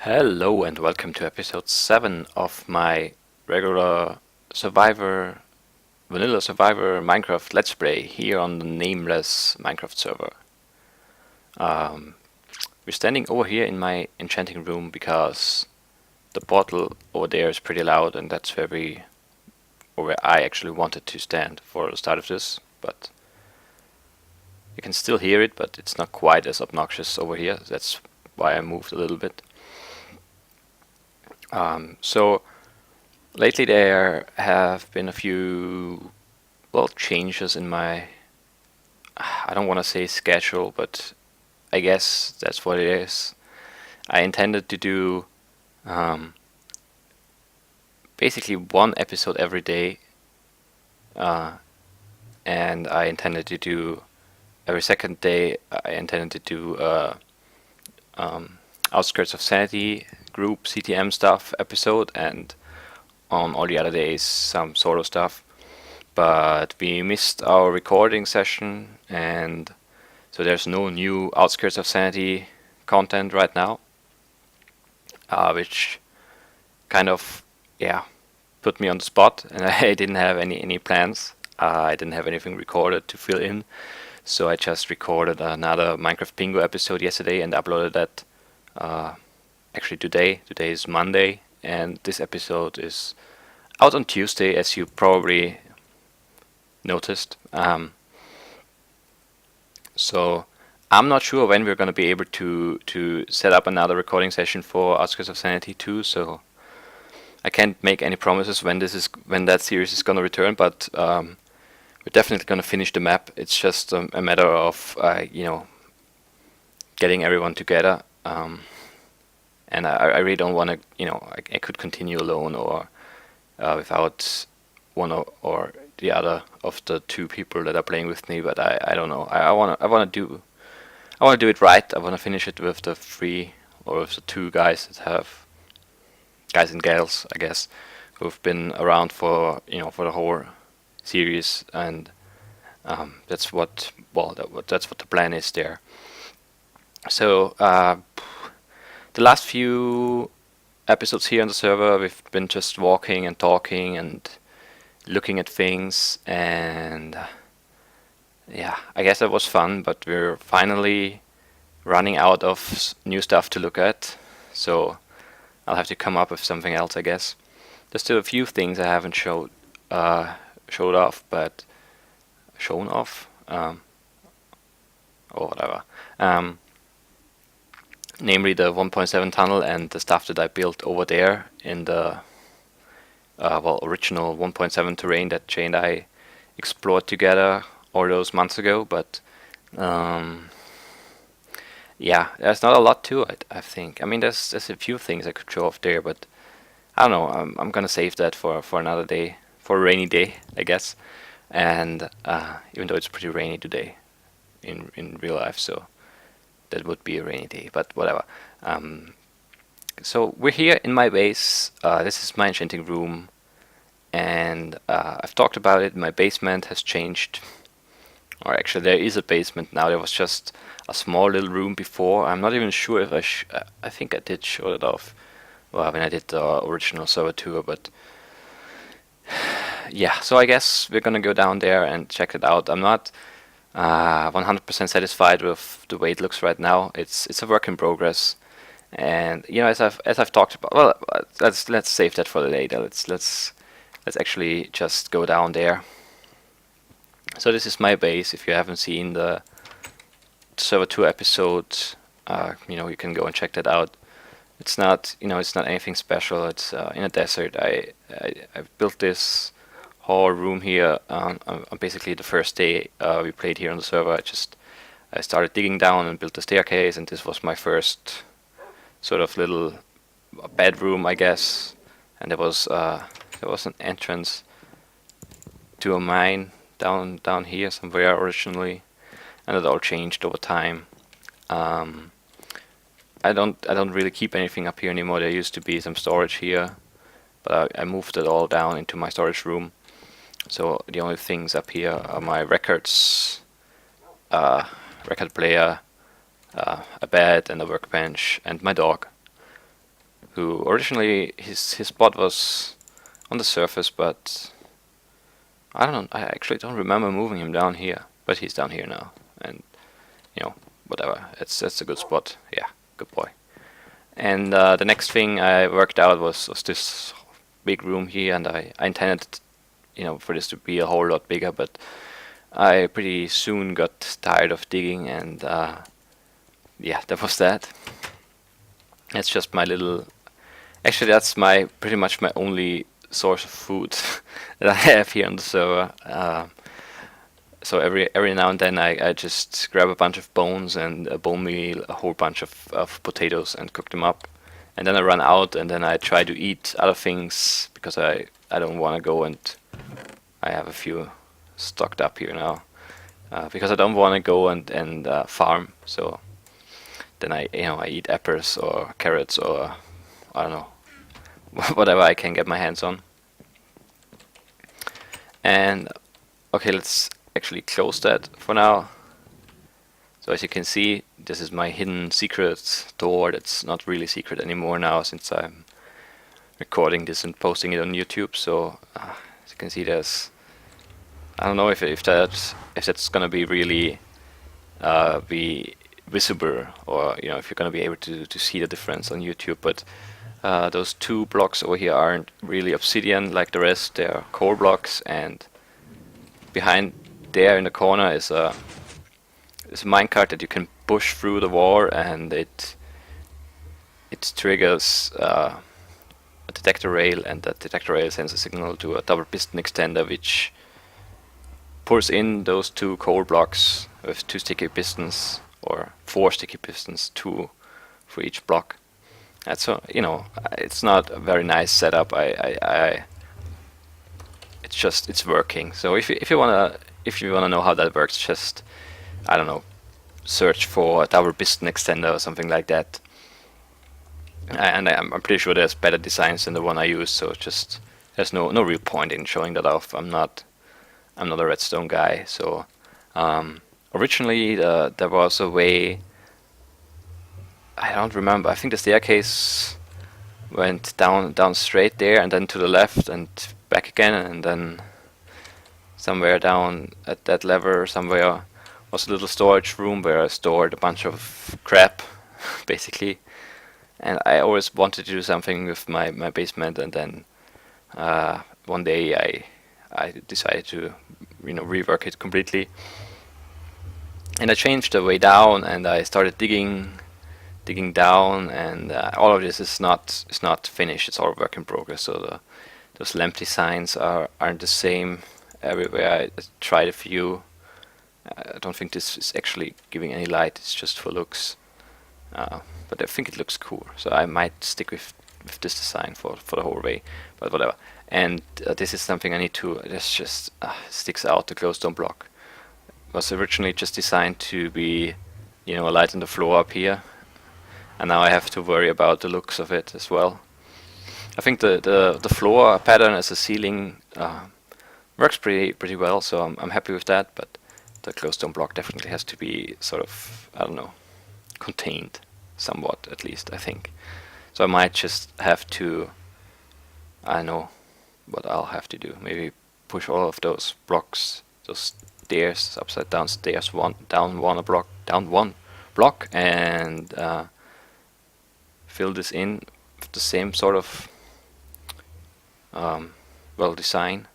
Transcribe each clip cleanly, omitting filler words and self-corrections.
Hello and welcome to episode 7 of my regular vanilla survivor Minecraft Let's Play here on the nameless Minecraft server. Um, we're standing over here in my enchanting room because the portal over there is pretty loud, and that's where I actually wanted to stand for the start of this, but you can still hear it, but it's not quite as obnoxious over here. That's why I moved a little bit. So lately there have been a few, changes in my, I don't want to say schedule, but I guess that's what it is. I intended to do um, basically one episode every day, uh, and I intended to do every second day. I intended to do Outskirts of Sanity group CTM stuff episode, and on all the other days some solo stuff. But we missed our recording session, and so there's no new Outskirts of Sanity content right now, which kind of, put me on the spot, and I didn't have any plans. I didn't have anything recorded to fill in, so I just recorded another Minecraft Bingo episode yesterday and uploaded that actually today. Today is Monday, and this episode is out on Tuesday, as you probably noticed. So I'm not sure when we're going to be able to set up another recording session for Outskirts of Sanity 2. So I can't make any promises when that series is going to return. But we're definitely going to finish the map. It's just a matter of getting everyone together. And I really don't want to. I could continue alone or without one or the other of the two people that are playing with me, but I don't know. I want to do it right. I want to finish it with the three or with the two guys and gals, I guess, who've been around for the whole series, and that's what the plan is there. So the last few episodes here on the server, we've been just walking and talking and looking at things, and I guess that was fun, but we're finally running out of new stuff to look at, so I'll have to come up with something else, I guess. There's still a few things I haven't shown off, or whatever. Namely the 1.7 tunnel and the stuff that I built over there in the original 1.7 terrain that Jay and I explored together all those months ago. But there's not a lot to it, I think. I mean, there's a few things I could show off there, but I don't know. I'm gonna save that for another day, for a rainy day, I guess. And even though it's pretty rainy today in real life, so that would be a rainy day, but whatever. So we're here in my base. This is my enchanting room, and I've talked about it. My basement has changed, or actually there is a basement now. There was just a small little room before. I'm not even sure if I think I did show it off when I did the original server tour, but yeah, so I guess we're gonna go down there and check it out. I'm not 100% satisfied with the way it looks right now. It's a work in progress, and as I've talked about. Well, let's save that for later. Let's actually just go down there. So this is my base. If you haven't seen the server 2 episode, you can go and check that out. It's not anything special. It's in a desert. I built this whole room here on basically the first day we played here on the server. I started digging down and built the staircase, and this was my first sort of little bedroom, I guess. And there was an entrance to a mine down here somewhere originally, and it all changed over time. I don't really keep anything up here anymore. There used to be some storage here, but I moved it all down into my storage room. So the only things up here are my records, record player, a bed and a workbench, and my dog. who originally his spot was on the surface, but I don't know. I actually don't remember moving him down here, but he's down here now, and whatever. It's a good spot. Yeah, good boy. And the next thing I worked out was this big room here, and I intended, for this to be a whole lot bigger, but I pretty soon got tired of digging, and yeah, that was that. It's just my little. Actually, that's pretty much my only source of food that I have here on the server. So every now and then I just grab a bunch of bones and a bone meal, a whole bunch of potatoes, and cook them up. And then I run out, and then I try to eat other things because I don't want to go, and I have a few stocked up here now because I don't want to go and farm. So then I eat apples or carrots or I don't know whatever I can get my hands on. And okay, let's actually close that for now. So as you can see, this is my hidden secret door that's not really secret anymore now since I'm recording this and posting it on YouTube. So as you can see, I don't know if that's gonna be really be visible, or if you're gonna be able to see the difference on YouTube, but those two blocks over here aren't really obsidian like the rest. They're coal blocks, and behind there in the corner is a minecart that you can push through the wall, and it triggers a detector rail, and that detector rail sends a signal to a double piston extender, which pulls in those two coal blocks with 2 sticky pistons, or 4 sticky pistons, 2 for each block. That's it's not a very nice setup. It's working. So if you wanna know how that works, just I don't know, search for a double piston extender or something like that. And I'm pretty sure there's better designs than the one I use. So just there's no real point in showing that off. I'm not a redstone guy. So originally there was a way. I don't remember. I think the staircase went down straight there, and then to the left and back again, and then somewhere down at that lever somewhere was a little storage room where I stored a bunch of crap, basically. And I always wanted to do something with my basement, and then one day I decided to rework it completely, and I changed the way down, and I started digging down, and all of this is not finished. It's all work in progress. So those lamp designs aren't the same everywhere. I tried a few. I don't think this is actually giving any light. It's just for looks, but I think it looks cool. So I might stick with this design for the whole way. But whatever. And this is something I need to. This just sticks out, the glowstone block. It was originally just designed to be, a light on the floor up here. And now I have to worry about the looks of it as well. I think the floor pattern as a ceiling works pretty well, so I'm happy with that. But the glowstone block definitely has to be sort of, I don't know, contained somewhat, at least I think. So I might just have to, I know what I'll have to do. Maybe push all of those blocks, those stairs, upside down stairs, down one block, and fill this in with the same sort of design,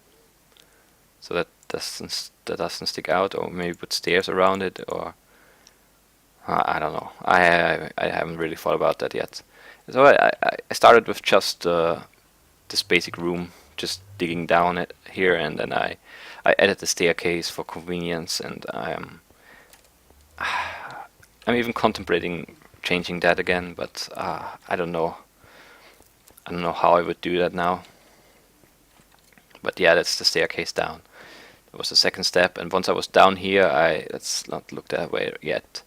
so that doesn't stick out, or maybe put stairs around it, or I don't know. I haven't really thought about that yet. So I started with just this basic room, just digging down it here, and then I added the staircase for convenience, and I'm even contemplating changing that again, but I don't know how I would do that now. But yeah, that's the staircase down. That was the second step, and once I was down here, let's not look that way yet.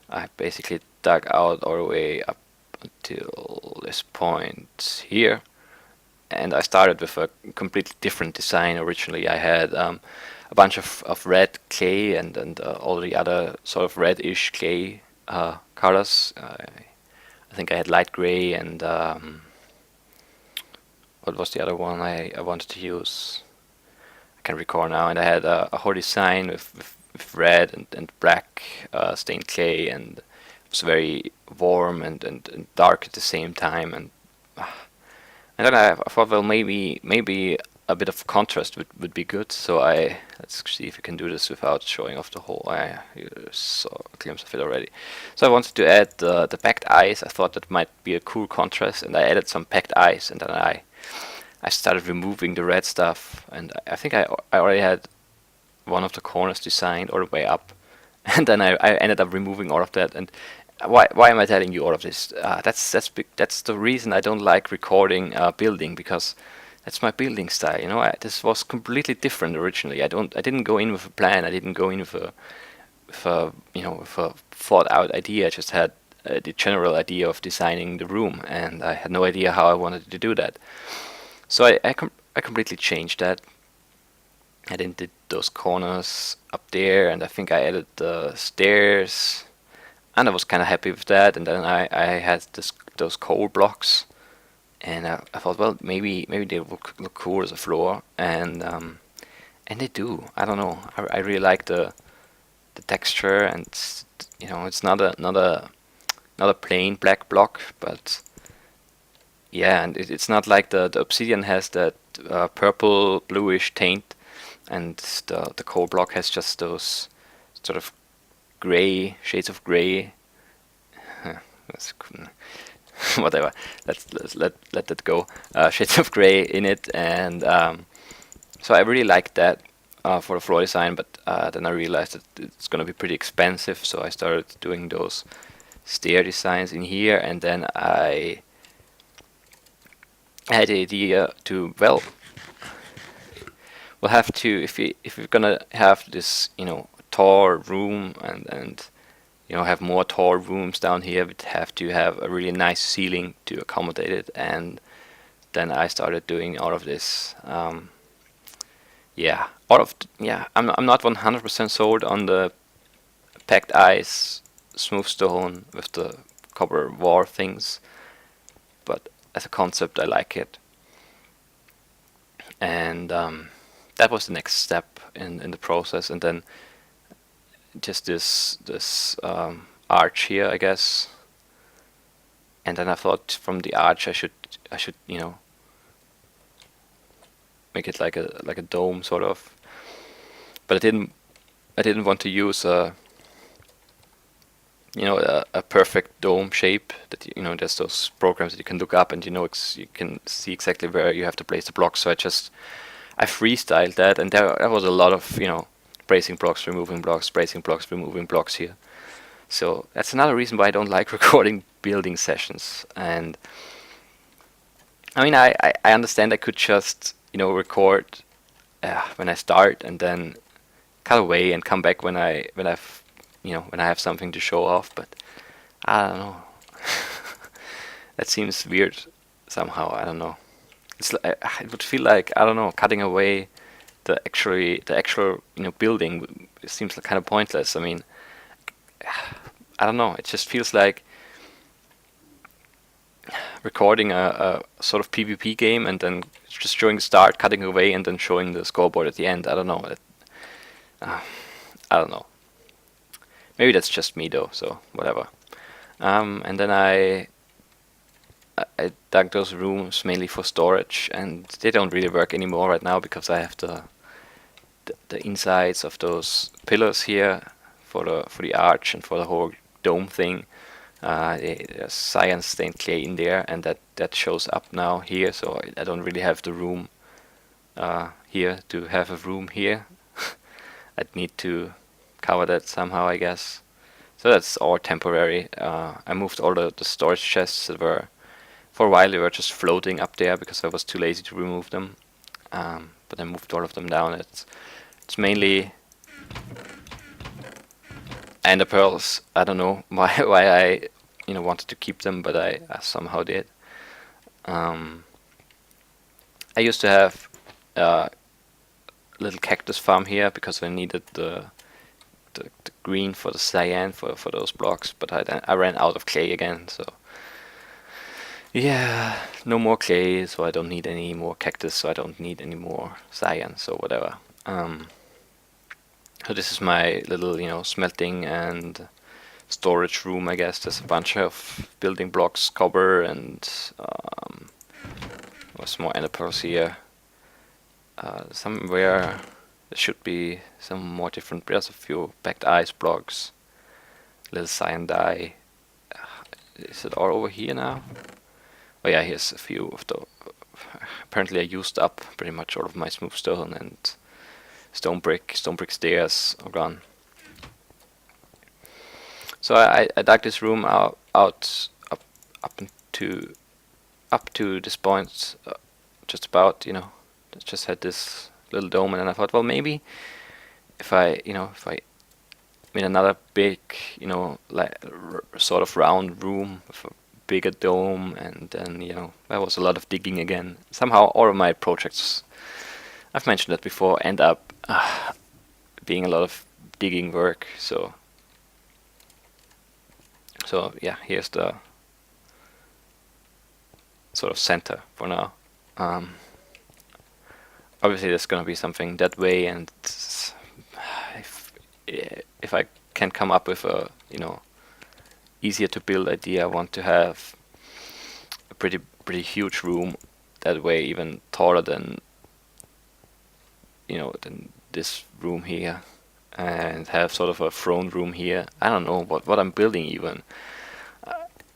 I basically dug out all the way up until this point here, and I started with a completely different design. Originally I had a bunch of red clay and all the other sort of reddish clay colors. I think I had light gray and what was the other one I wanted to use? I can recall now. And I had a whole design with red and black stained clay, and it was very warm and dark at the same time. And then I thought, well, maybe a bit of contrast would be good. So let's see if we can do this without showing off the whole. You saw a glimpse of it already. So I wanted to add the packed ice. I thought that might be a cool contrast, and I added some packed ice, and then I started removing the red stuff, and I think I already had one of the corners designed all the way up, and then I ended up removing all of that. And why am I telling you all of this? That's the reason I don't like recording building, because that's my building style. This was completely different originally. I didn't go in with a plan. I didn't go in with a thought out idea. I just had the general idea of designing the room, and I had no idea how I wanted to do that. So I completely changed that. I then did those corners up there, and I think I added the stairs, and I was kind of happy with that. And then I had those coal blocks, and I thought, well, maybe they look cool as a floor, and they do. I don't know. I really like the texture, and it's not a plain black block, but yeah, and it's not like the obsidian has that purple bluish taint, and the coal block has just those sort of gray shades of gray. Whatever. Let's let that go. Shades of gray in it, and so I really liked that for the floor design. But then I realized that it's gonna be pretty expensive, so I started doing those stair designs in here, and then I had the idea to, well, we'll have to, if we're gonna have this tall room and have more tall rooms down here, we'd have to have a really nice ceiling to accommodate it. And then I started doing all of this. I'm not 100% sold on the packed ice smooth stone with the copper wall things, but as a concept I like it. And that was the next step in the process. And then just this arch here, I guess. And then I thought from the arch I should make it like a dome sort of. But I didn't want to use a perfect dome shape that there's those programs that you can look up and you can see exactly where you have to place the blocks. So I freestyled that, and there was a lot of bracing blocks, removing blocks, bracing blocks, removing blocks here. So that's another reason why I don't like recording building sessions. And I mean, I understand I could just record when I start and then cut away and come back when I have something to show off, but I don't know. That seems weird somehow. I don't know. It would feel like, I don't know, cutting away the actual building. It seems kind of pointless. I mean, I don't know. It just feels like recording a sort of PvP game and then just showing the start, cutting away, and then showing the scoreboard at the end. I don't know. I don't know. Maybe that's just me though, so whatever. And then I dug those rooms mainly for storage, and they don't really work anymore right now because I have the insides of those pillars here for the arch and for the whole dome thing. There's cyan stained clay in there, and that shows up now here, so I don't really have the room here to have a room here. I'd need to cover that somehow, I guess. So that's all temporary. I moved all the storage chests that were, for a while they were just floating up there because I was too lazy to remove them. But I moved all of them down. It's mainly ender pearls. I don't know why I wanted to keep them, but I somehow did. I used to have a little cactus farm here because I needed the green for the cyan for those blocks, but I ran out of clay again, so Yeah, no more clay, so I don't need any more cactus, so I don't need any more science or whatever. Um, so this is my little, smelting and storage room, I guess. There's a bunch of building blocks, copper, and some more pearls here. Somewhere there should be some more different. There's a few packed ice blocks, little cyan dye. Is it all over here now? Oh yeah, here's a few of the. Apparently, I used up pretty much all of my smooth stone and stone brick stairs are gone. So I dug this room out up into up to this point, just about, it just had this little dome, and then I thought, well, maybe if I made another big, like sort of round room with a bigger dome, and then, there was a lot of digging again. Somehow all of my projects, I've mentioned that before, end up being a lot of digging work. So yeah, here's the sort of center for now. Obviously, there's gonna be something that way, and if I can come up with a easier to build idea, I want to have a pretty huge room that way, even taller than than this room here, and have sort of a throne room here. I don't know what I'm building even.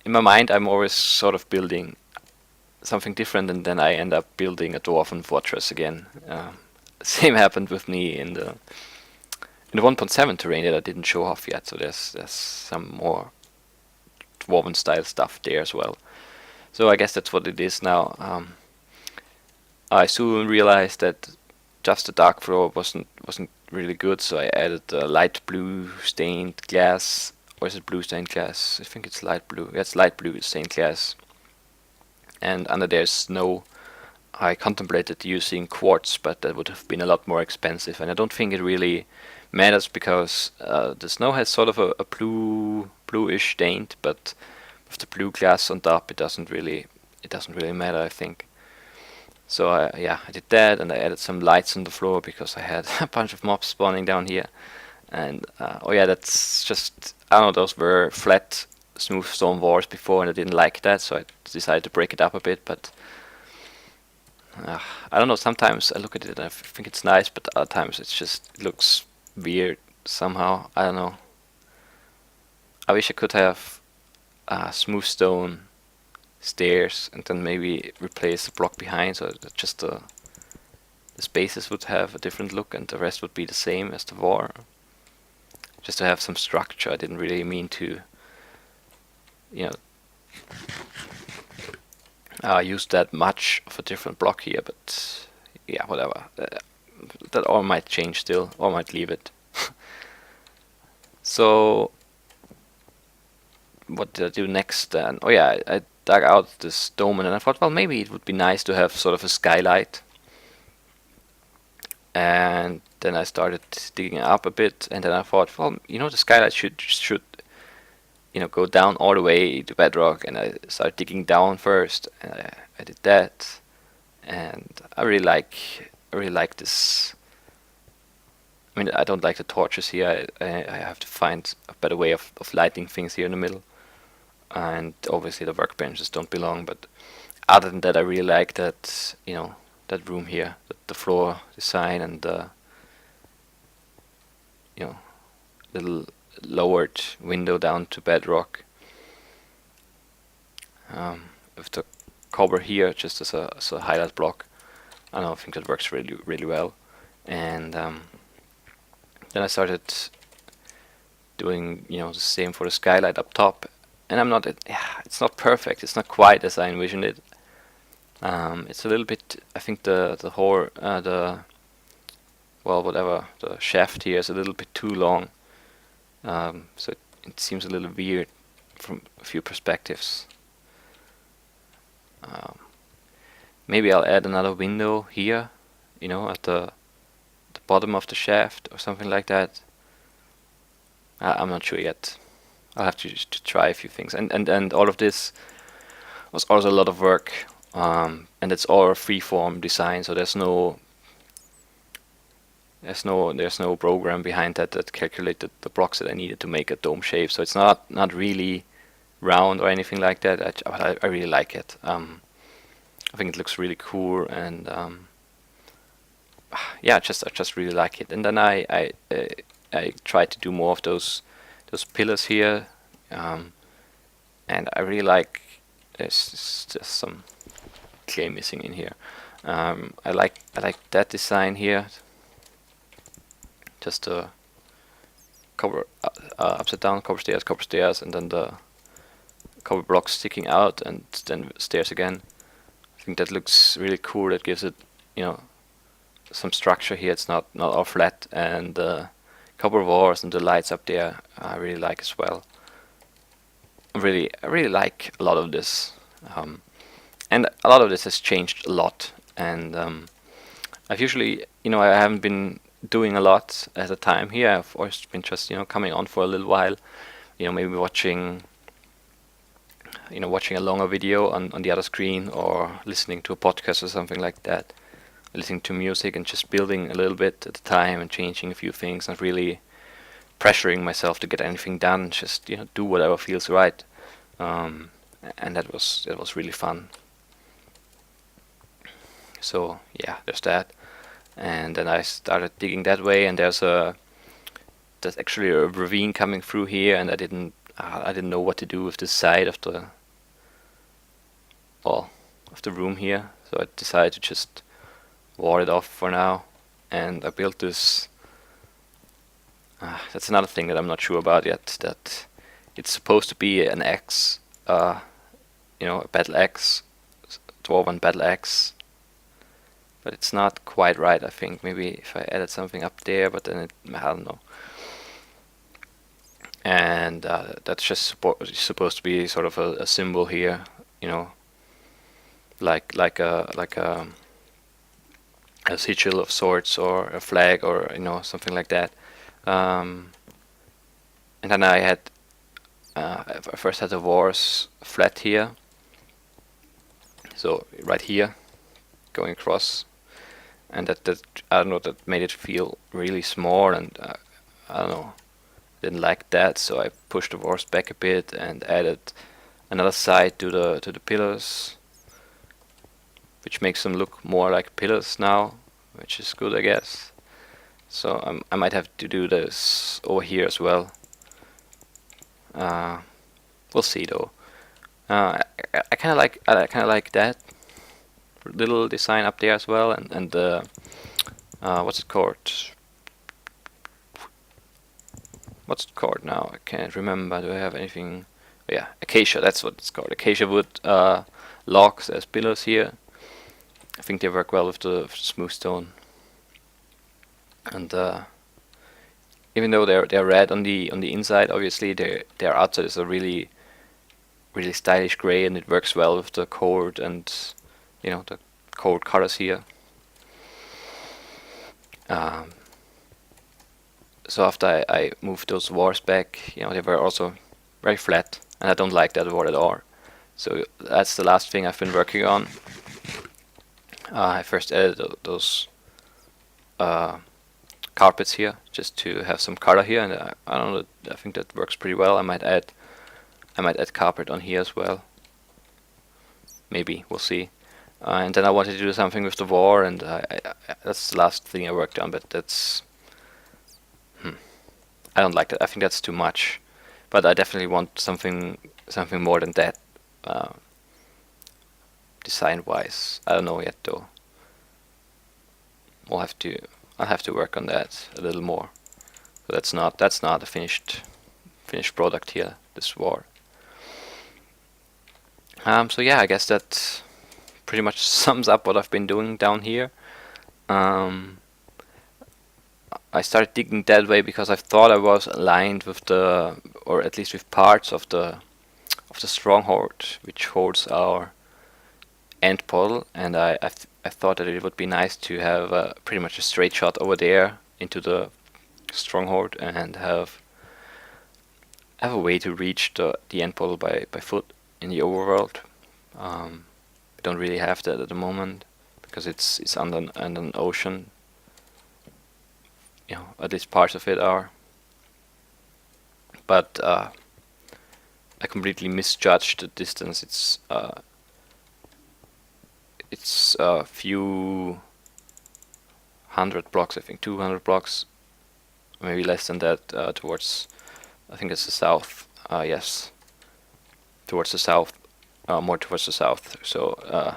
In my mind, I'm always sort of building something different, and then I end up building a dwarven fortress again. Same happened with me in the 1.7 terrain that I didn't show off yet. So there's some more dwarven style stuff there as well. So I guess that's what it is now. I soon realized that just the dark floor wasn't really good, so I added light blue stained glass. Or is it blue stained glass? I think it's light blue. Yeah, it's light blue stained glass. And under there's snow. I contemplated using quartz, but that would have been a lot more expensive, and I don't think it really matters because the snow has sort of a bluish taint, but with the blue glass on top, it doesn't really matter, I think. So I did that, and I added some lights on the floor because I had a bunch of mobs spawning down here. And oh yeah, that's just, I don't know, those were flat, smooth stone walls before, and I didn't like that, so I decided to break it up a bit. But I don't know. Sometimes I look at it and I think it's nice, but other times it looks weird somehow. I don't know. I wish I could have smooth stone stairs and then maybe replace the block behind, so that just the spaces would have a different look and the rest would be the same as the wall. Just to have some structure. I didn't really mean to, use that much of a different block here, but yeah, whatever. That all might change still, or might leave it. So, what did I do next then? Oh yeah, I dug out this dome, and I thought, well, maybe it would be nice to have sort of a skylight. And then I started digging up a bit, and then I thought, well, the skylight should go down all the way to bedrock, and I started digging down first, and I did that, and I really like this. I mean, I don't like the torches here. I have to find a better way of lighting things here in the middle, and obviously the workbenches don't belong. But other than that, I really like that that room here, the floor design, and the little lowered window down to bedrock. With the cover here just as a highlight block. I don't know, I think that works really well. And then I started doing the same for the skylight up top. And it's not perfect. It's not quite as I envisioned it. It's a little bit. I think the whole the shaft here is a little bit too long. So it seems a little weird from a few perspectives. Maybe I'll add another window here, at the bottom of the shaft or something like that. I'm not sure yet. I'll have to try a few things, and all of this was also a lot of work, and it's all freeform design, so there's no program behind that calculated the blocks that I needed to make a dome shape. So it's not really round or anything like that. But I really like it. I think it looks really cool, and yeah, I just really like it. And then I tried to do more of those pillars here, and I really like. There's just some clay missing in here. I like that design here. Just a cover upside down, copper stairs, and then the copper blocks sticking out, and then stairs again. I think that looks really cool. That gives it, some structure here. It's not all flat, and the copper walls and the lights up there I really like as well. I really like a lot of this, and a lot of this has changed a lot. And I've usually, I haven't been doing a lot at a time here. I've always been just, coming on for a little while, maybe watching a longer video on the other screen, or listening to a podcast or something like that, listening to music and just building a little bit at a time and changing a few things, not really pressuring myself to get anything done, just do whatever feels right. And that was really fun. So yeah, there's that. And then I started digging that way, and there's actually a ravine coming through here, and I didn't know what to do with the side of the room here, so I decided to just wall it off for now. And I built this. That's another thing that I'm not sure about yet. That it's supposed to be an axe, a battle axe, Dwarven battle axe. But it's not quite right, I think. Maybe if I added something up there, but then I don't know. And that's just supposed to be sort of a symbol here, like a sigil of sorts, or a flag, or something like that. And then I first had the wars flat here, so right here, going across. And that I don't know, that made it feel really small, and I don't know, didn't like that, so I pushed the walls back a bit and added another side to the pillars, which makes them look more like pillars now, which is good, I guess. So I might have to do this over here as well. We'll see though. I kind of like that little design up there as well, and what's it called? What's it called now? I can't remember. Do I have anything? Oh, yeah, acacia. That's what it's called. Acacia wood logs as pillars here. I think they work well with the smooth stone. And even though they're red on the inside, obviously their outside is a really stylish gray, and it works well with the cold and the cold colors here. So after I moved those walls back, they were also very flat, and I don't like that wall at all. So that's the last thing I've been working on. I first added those carpets here, just to have some color here, and I don't know. I think that works pretty well. I might add carpet on here as well. Maybe, we'll see. And then I wanted to do something with the wall, and that's the last thing I worked on. But that's I don't like that. I think that's too much. But I definitely want something more than that, design-wise. I don't know yet though. I'll have to work on that a little more. So that's not a finished product here. This wall. So yeah, I guess that pretty much sums up what I've been doing down here. I started digging that way because I thought I was aligned with or at least with parts of the stronghold, which holds our end portal, and I thought that it would be nice to have pretty much a straight shot over there into the stronghold, and have a way to reach the end portal by foot in the overworld. We don't really have that at the moment because it's under an ocean. At least parts of it are. But I completely misjudged the distance. It's a few hundred blocks, I think, 200 blocks, maybe less than that, towards, I think it's the south. Yes, towards the south, more towards the south. So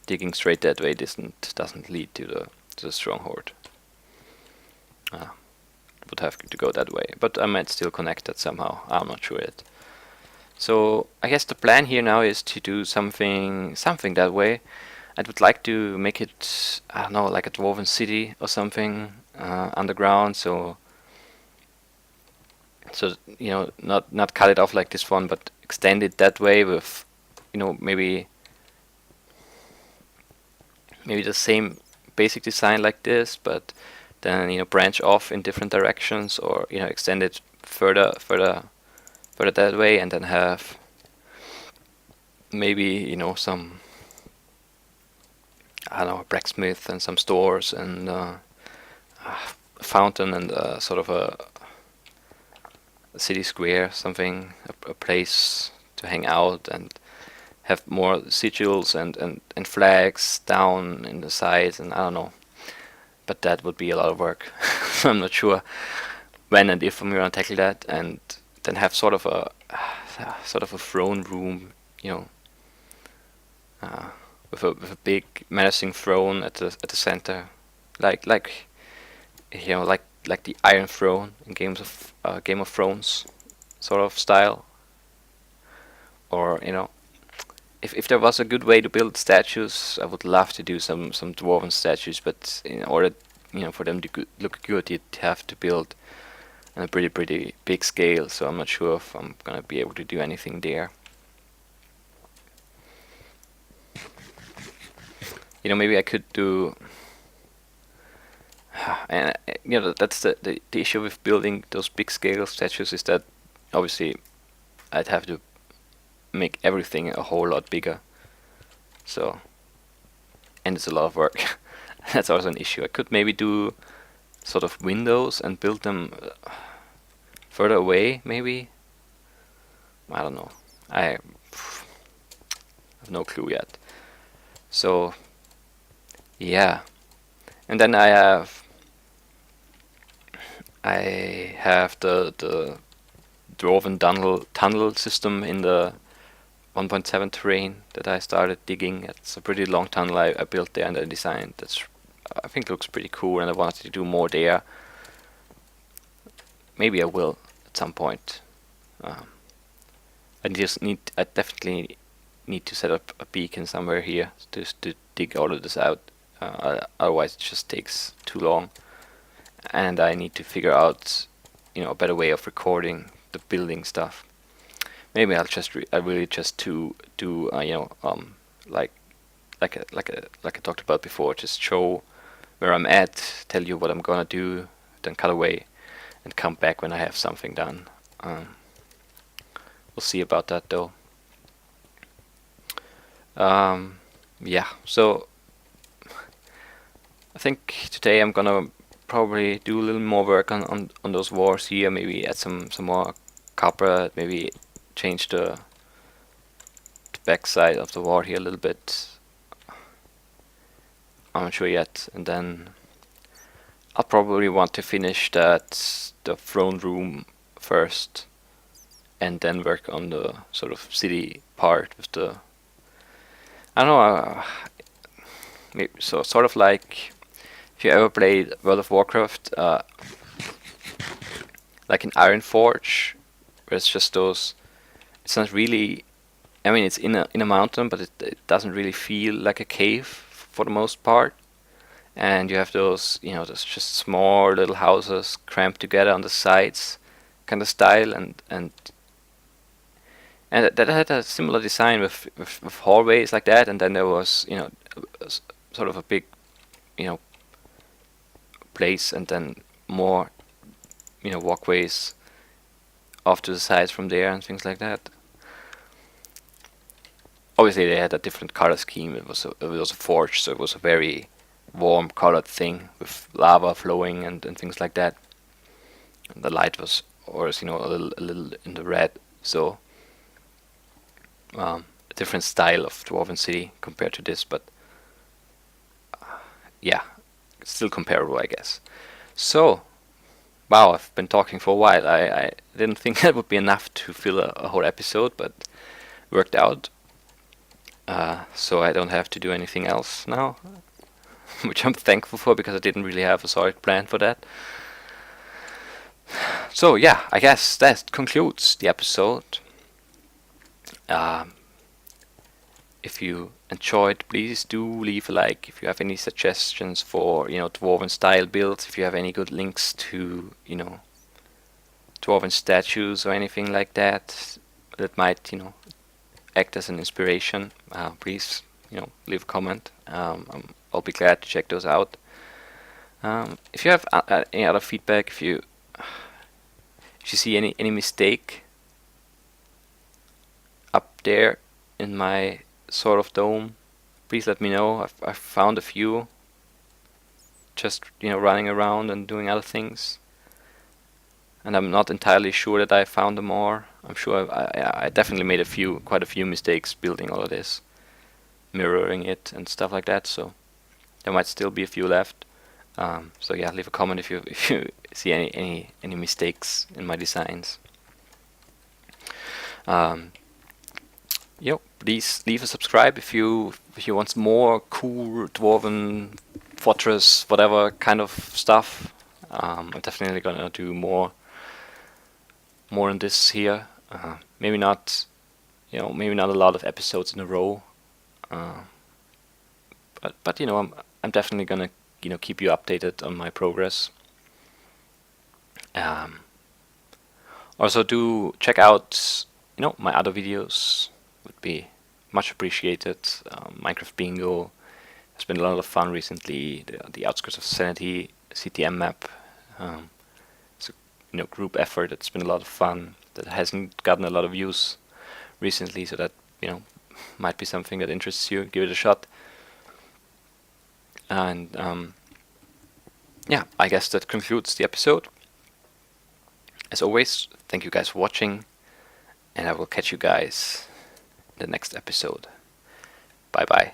digging straight that way doesn't lead to the stronghold. Would have to go that way, but I might still connect that somehow. I'm not sure yet. So I guess the plan here now is to do something that way. I would like to make it, I don't know, like a Dwarven city or something underground. So not cut it off like this one, but extend it that way with, maybe the same basic design like this, but then branch off in different directions, or extend it further that way, and then have maybe some, I don't know, a blacksmith and some stores and a fountain and sort of a city square, something, a place to hang out, and have more sigils and flags down in the sides, and I don't know. But that would be a lot of work. So I'm not sure when and if I'm gonna tackle that, and then have sort of a throne room, with a big menacing throne at the center, like like the Iron Throne in Game of Thrones sort of style. Or if there was a good way to build statues, I would love to do some dwarven statues. But in order for them to look good, you'd have to build on a pretty big scale. So I'm not sure if I'm gonna be able to do anything there. Maybe I could do. And that's the issue with building those big scale statues, is that obviously I'd have to make everything a whole lot bigger. So, and it's a lot of work. That's also an issue. I could maybe do sort of windows and build them further away, maybe. I don't know. I have no clue yet. So, yeah. And then I have the Dwarven tunnel system in the 1.7 terrain that I started digging. It's a pretty long tunnel I built there and I designed. I think looks pretty cool, and I wanted to do more there. Maybe I will at some point. I definitely need to set up a beacon somewhere here to dig all of this out. Otherwise, it just takes too long, and I need to figure out, a better way of recording the building stuff. Maybe I really just do like I talked about before, just show where I'm at, tell you what I'm gonna do, then cut away, and come back when I have something done. We'll see about that though. Yeah, so I think today I'm gonna probably do a little more work on those walls here, maybe add some more copper, maybe change the back side of the wall here a little bit. I'm not sure yet. And then I'll probably want to finish the throne room first, and then work on the sort of city part with the, I don't know, maybe, so sort of like if you ever played World of Warcraft, like in Ironforge, where it's just those. It's not really. I mean, it's in a mountain, but it doesn't really feel like a cave for the most part. And you have those, those just small little houses cramped together on the sides, kind of style, and that had a similar design with hallways like that, and then there was, sort of a big, place, and then more, walkways off to the sides from there and things like that. obviously they had a different color scheme. It was a forge, so it was a very warm colored thing with lava flowing and things like that. And the light was, or a little in the red. So a different style of Dwarven City compared to this, but yeah, it's still comparable, I guess. So, wow, I've been talking for a while. I didn't think that would be enough to fill a whole episode, but worked out. So I don't have to do anything else now, which I'm thankful for because I didn't really have a solid plan for that. So yeah, I guess that concludes the episode. If you enjoyed, please do leave a like. If you have any suggestions for Dwarven style builds, if you have any good links to Dwarven statues or anything like that that might act as an inspiration, please leave a comment. I'll be glad to check those out. If you have any other feedback, if you see any mistake up there in my sort of dome, please let me know. I've found a few just running around and doing other things, and I'm not entirely sure that I found them more. I'm sure I definitely made quite a few mistakes building all of this, mirroring it and stuff like that, so there might still be a few left. So yeah, leave a comment if you see any mistakes in my designs. Please leave a subscribe if you want more cool Dwarven fortress, whatever kind of stuff. I'm definitely gonna do more on this here. Maybe not, maybe not a lot of episodes in a row. But I'm definitely gonna keep you updated on my progress. Also, do check out my other videos. Would be much appreciated. Minecraft Bingo has been a lot of fun recently. The Outskirts of Sanity CTM map. It's a group effort that's been a lot of fun. That hasn't gotten a lot of views recently, so that might be something that interests you. Give it a shot. And yeah, I guess that concludes the episode. As always, thank you guys for watching, and I will catch you guys in the next episode. Bye bye.